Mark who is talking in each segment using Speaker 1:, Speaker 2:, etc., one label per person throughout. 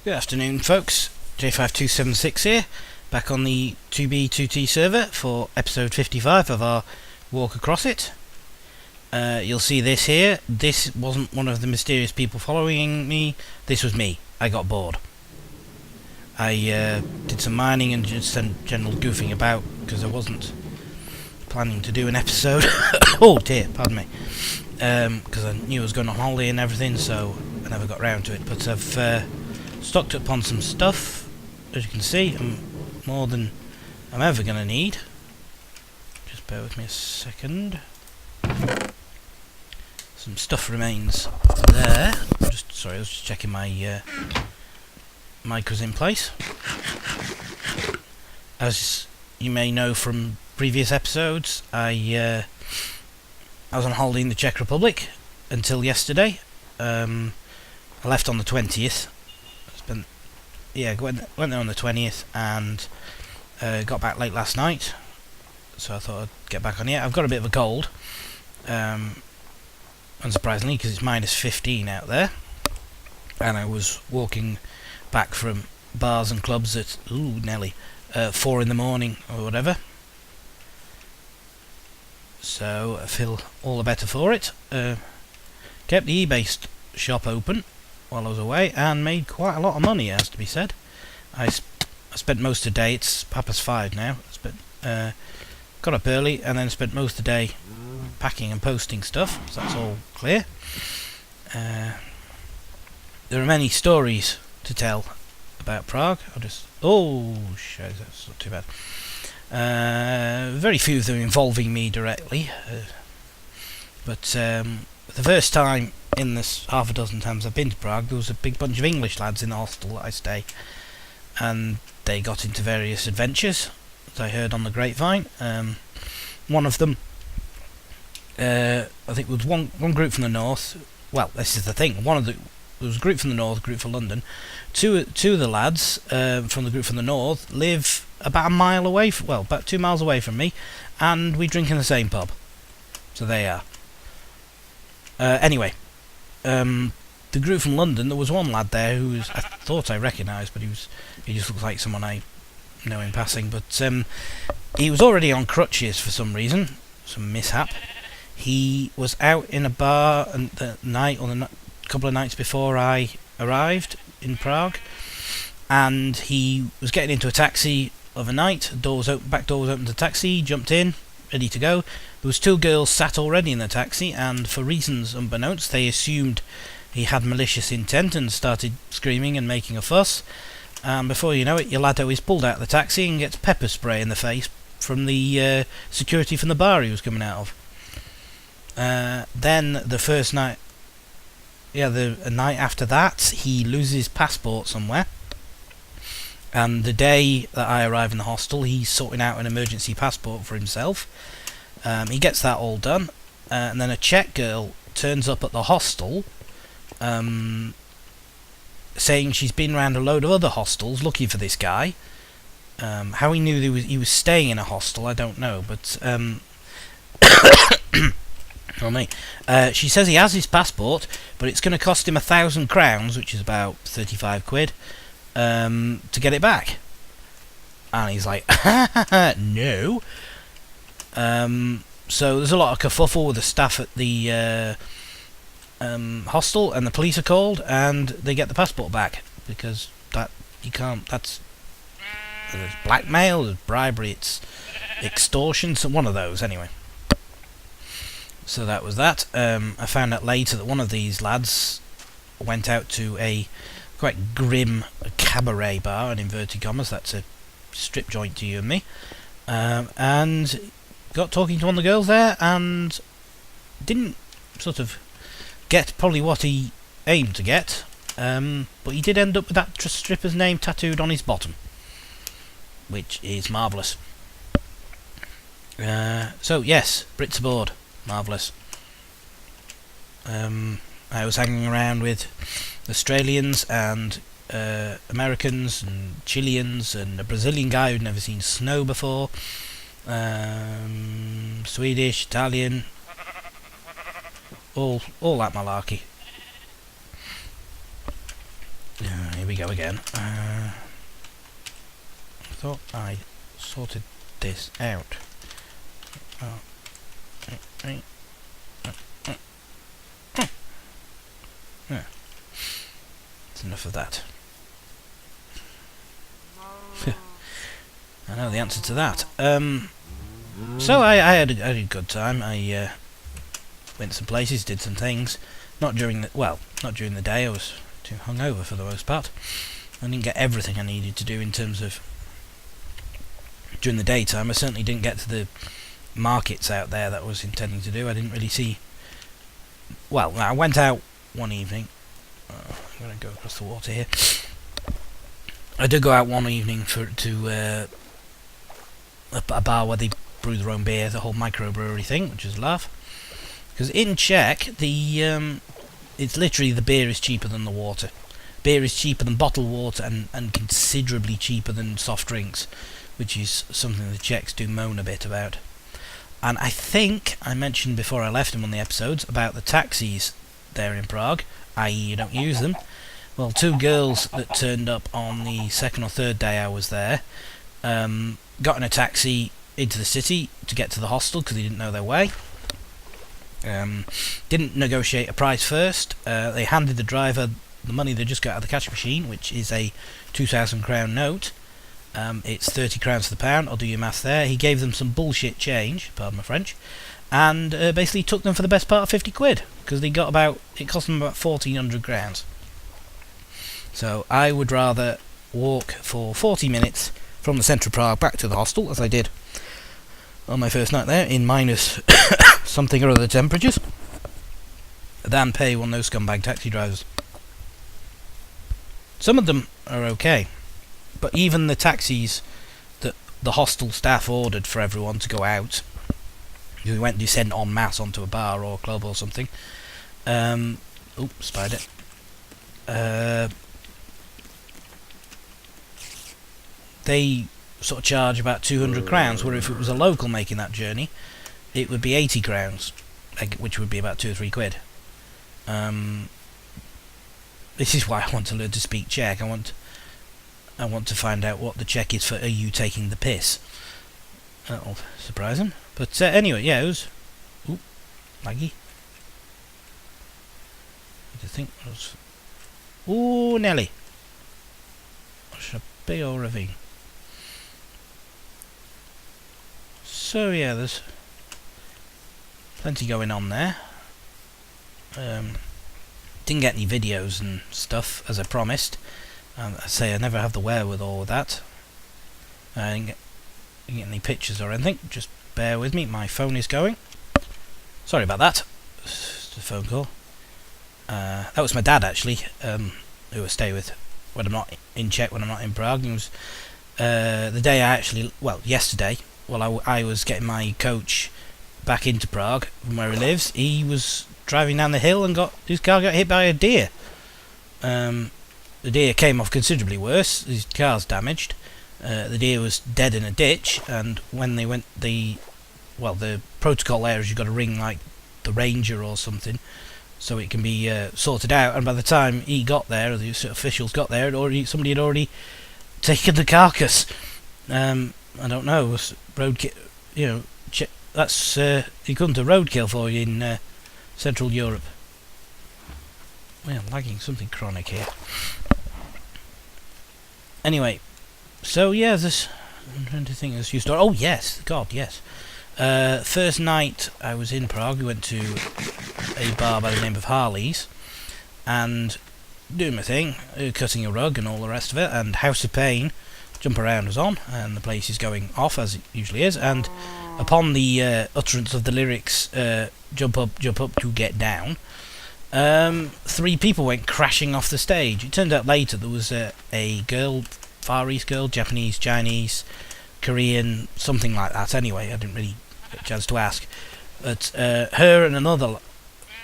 Speaker 1: Good afternoon, folks. J5276 here, back on the 2b2t server for episode 55 of our walk across it. You'll see this here. This wasn't one of the mysterious people following me. This was me. I got bored. I did some mining and just some general goofing about because I wasn't planning to do an episode. Oh dear, pardon me. Because I knew I was going on holiday and everything, so I never got round to it. But I've stocked up on some stuff. As you can see, more than I'm ever going to need. Just bear with me a second. Some stuff remains there. Sorry, I was just checking my mic was in place. As you may know from previous episodes, I was on holiday in the Czech Republic until yesterday. I left on the 20th. Went there on the 20th and got back late last night. So I thought I'd get back on here. I've got a bit of a cold, unsurprisingly, because it's minus 15 out there. And I was walking back from bars and clubs at 4 in the morning or whatever. So I feel all the better for it. Kept the eBay shop open while I was away and made quite a lot of money, it has to be said. I spent most of the day, it's 5:30 now, got up early and then spent most of the day packing and posting stuff, so that's all clear. There are many stories to tell about Prague. That's not too bad. Very few of them involving me directly, but the first time in this half a dozen times I've been to Prague, there was a big bunch of English lads in the hostel that I stay, and they got into various adventures, as I heard on the grapevine. One of them, I think, was one group from the north. Well, this is the thing. There was a group from the north, a group from London. Two of the lads from the group from the north live about a mile away, about 2 miles away from me, and we drink in the same pub. So there you are. Anyway, the group from London, there was one lad there who I thought I recognised, but he just looks like someone I know in passing. But he was already on crutches for some reason, some mishap. He was out in a bar couple of nights before I arrived in Prague, and he was getting into a taxi of a night. Back door was open to the taxi. Jumped in, ready to go. There was 2 girls sat already in the taxi, and for reasons unbeknownst, they assumed he had malicious intent and started screaming and making a fuss. Before you know it, your laddo is pulled out of the taxi and gets pepper spray in the face from the security from the bar he was coming out of. Then the first night, the night after that, he loses his passport somewhere. And the day that I arrive in the hostel, he's sorting out an emergency passport for himself. He gets that all done, and then a Czech girl turns up at the hostel, saying she's been around a load of other hostels looking for this guy. How he knew he was staying in a hostel, I don't know, but she says he has his passport, but it's going to cost him 1,000 crowns, which is about 35 quid, to get it back. And he's like, no. So there's a lot of kerfuffle with the staff at the hostel, and the police are called, and they get the passport back, because that's there's blackmail, there's bribery, it's extortion, so one of those anyway. So that was that. I found out later that one of these lads went out to a quite grim cabaret bar, in inverted commas, that's a strip joint to you and me, and got talking to one of the girls there, and didn't sort of get probably what he aimed to get, but he did end up with that stripper's name tattooed on his bottom, which is marvellous. So yes, Brits aboard. Marvellous. I was hanging around with Australians and Americans and Chileans and a Brazilian guy who'd never seen snow before, Swedish, Italian, all that malarkey. Here we go again. I thought I sorted this out. Oh. Yeah. That's enough of that. I know the answer to that. So I had a good time. I went some places, did some things. Not during the day. I was too hungover for the most part. I didn't get everything I needed to do in terms of during the daytime. I certainly didn't get to the markets out there that I was intending to do. I didn't really see. Well, I went out one evening. I'm going to go across the water here. I did go out one evening to a bar where they brew their own beer, the whole microbrewery thing, which is a laugh. Because in Czech, it's literally the beer is cheaper than the water. Beer is cheaper than bottled water and considerably cheaper than soft drinks, which is something the Czechs do moan a bit about. And I think I mentioned before I left in one of the episodes about the taxis there in Prague, i.e. you don't use them. Well, two girls that turned up on the second or third day I was there got in a taxi into the city to get to the hostel because they didn't know their way. Didn't negotiate a price first. They handed the driver the money they just got out of the cash machine, which is a 2,000 crown note. It's 30 crowns to the pound. I'll do your math there. He gave them some bullshit change, pardon my French, and basically took them for the best part of 50 quid because it cost them about 1,400 crowns. So I would rather walk for 40 minutes from the centre of Prague back to the hostel, as I did on my first night there, in minus something or other temperatures, than pay one of those scumbag taxi drivers. Some of them are okay, but even the taxis that the hostel staff ordered for everyone to go out, who went descend en masse onto a bar or a club or something, spider. They sort of charge about 200 crowns, where if it was a local making that journey, it would be 80 crowns, which would be about 2 or 3 quid. This is why I want to learn to speak Czech. I want to find out what the Czech is for "are you taking the piss?" That'll surprise him. But anyway, yeah, it was laggy. I think it was. Ooh, Nelly. It's a big old ravine. So yeah, there's plenty going on there. Didn't get any videos and stuff as I promised. I say I never have the wherewithal with that. I didn't get any pictures or anything. Just bear with me. My phone is going. Sorry about that. Just a phone call. That was my dad actually, who I stay with when I'm not in Czech, when I'm not in Prague. It was the day yesterday. Well, I was getting my coach back into Prague from where he lives. He was driving down the hill and his car got hit by a deer. The deer came off considerably worse. His car's damaged. The deer was dead in a ditch, and when they went, the protocol there is you've got to ring like the ranger or something, so it can be sorted out. And by the time he got there, or the officials got there, somebody had already taken the carcass. I don't know. It was roadkill. That's equivalent to roadkill for you in Central Europe. Well, I'm lagging something chronic here. Anyway, so yeah, I'm trying to think of this story. Oh yes, God, yes. First night I was in Prague, we went to a bar by the name of Harley's, and doing my thing, cutting a rug and all the rest of it, and House of Pain, Jump Around was on, and the place is going off as it usually is, and upon the utterance of the lyrics, jump up to get down, 3 people went crashing off the stage. It turned out later there was a girl, Far East girl, Japanese, Chinese, Korean, something like that. Anyway, I didn't really get a chance to ask. But her and another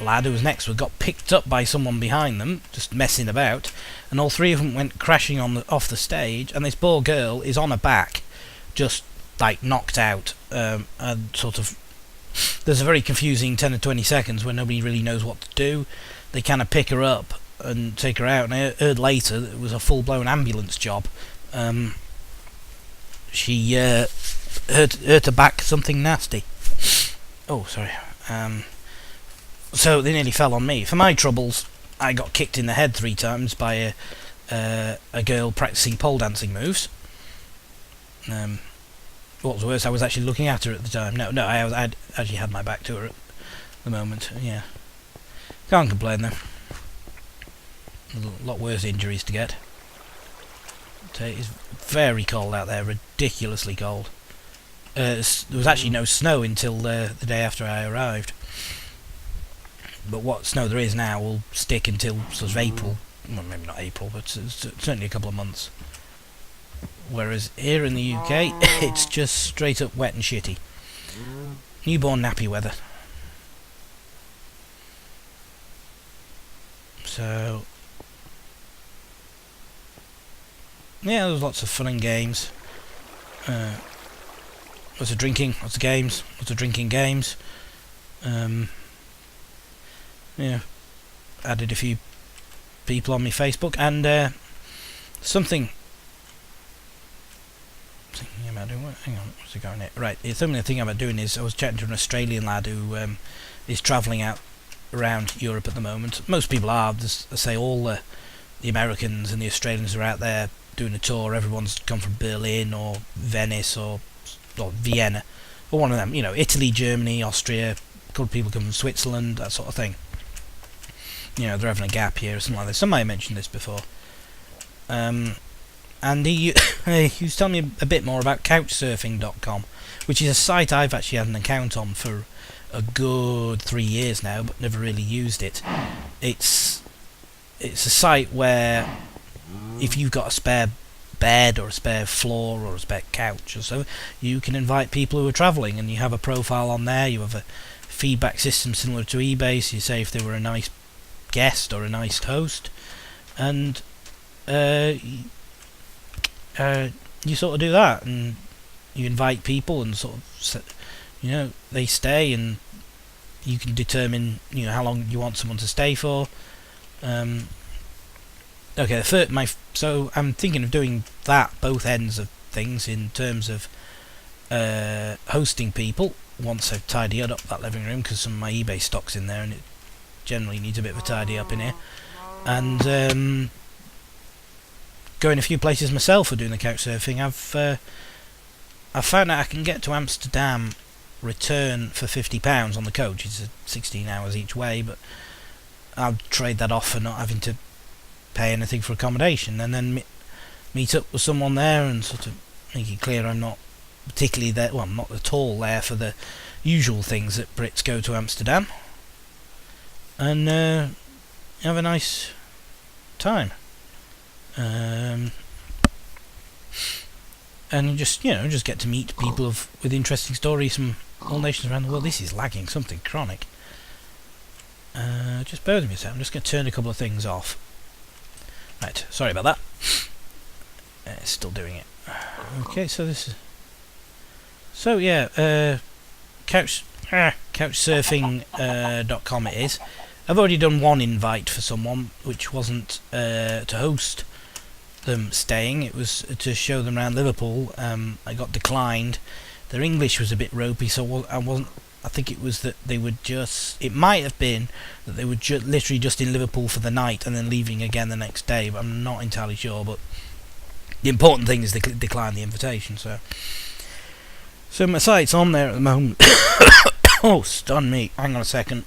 Speaker 1: lad who was next to her got picked up by someone behind them, just messing about, and all 3 of them went crashing off the stage, and this poor girl is on her back, just like knocked out, and sort of there's a very confusing 10 or 20 seconds where nobody really knows what to do. They kind of pick her up and take her out, and I heard later that it was a full-blown ambulance job. She hurt her back something nasty. Oh, sorry. So they nearly fell on me. For my troubles, I got kicked in the head 3 times by a girl practicing pole dancing moves. What was worse, I was actually looking at her at the time. No, I'd actually had my back to her at the moment. Yeah, can't complain though. A lot worse injuries to get. It's very cold out there, ridiculously cold. There was actually no snow until the day after I arrived. But what snow there is now will stick until sort of April. Well, maybe not April, but certainly a couple of months. Whereas here in the UK, it's just straight up wet and shitty. Newborn nappy weather. So, yeah, there was lots of fun and games. Lots of drinking, lots of games, lots of drinking games. Yeah, added a few people on my Facebook, and something about doing. Hang on, what's it going at? Right, the thing about doing is I was chatting to an Australian lad who is travelling out around Europe at the moment. Most people are. I say all the Americans and the Australians are out there doing a tour. Everyone's come from Berlin or Venice or Vienna or one of them. You know, Italy, Germany, Austria. A couple of people come from Switzerland, that sort of thing. You know, they're having a gap year or something like this. Somebody mentioned this before. And he was telling me a bit more about Couchsurfing.com, which is a site I've actually had an account on for a good 3 years now, but never really used it. It's a site where if you've got a spare bed or a spare floor or a spare couch or so, you can invite people who are travelling, and you have a profile on there. You have a feedback system similar to eBay, so you say if they were a nice guest or a nice host, and you sort of do that, and you invite people, and sort of, you know, they stay, and you can determine, you know, how long you want someone to stay for. Okay, so I'm thinking of doing that, both ends of things, in terms of hosting people once I've tidied up that living room, because some of my eBay stock's in there, and it generally needs a bit of a tidy up in here, and going a few places myself for doing the couch surfing. I've found out I can get to Amsterdam return for £50 on the coach. It's 16 hours each way, but I'll trade that off for not having to pay anything for accommodation, and then meet up with someone there and sort of make it clear I'm not particularly there. Well, I'm not at all there for the usual things that Brits go to Amsterdam, and have a nice time. And just get to meet people with interesting stories from all nations around the world. This is lagging something chronic. Just bear with me a second. I'm just going to turn a couple of things off. Right, sorry about that. It's still doing it. Okay, so this is. So yeah, Couchsurfing.com it is. I've already done one invite for someone, which wasn't to host them staying. It was to show them around Liverpool. I got declined. Their English was a bit ropey, so I wasn't. I think it was that they would just. It might have been that they were literally just in Liverpool for the night and then leaving again the next day. But I'm not entirely sure. But the important thing is they declined the invitation. So my site's on there at the moment. Oh, stun me. Hang on a second.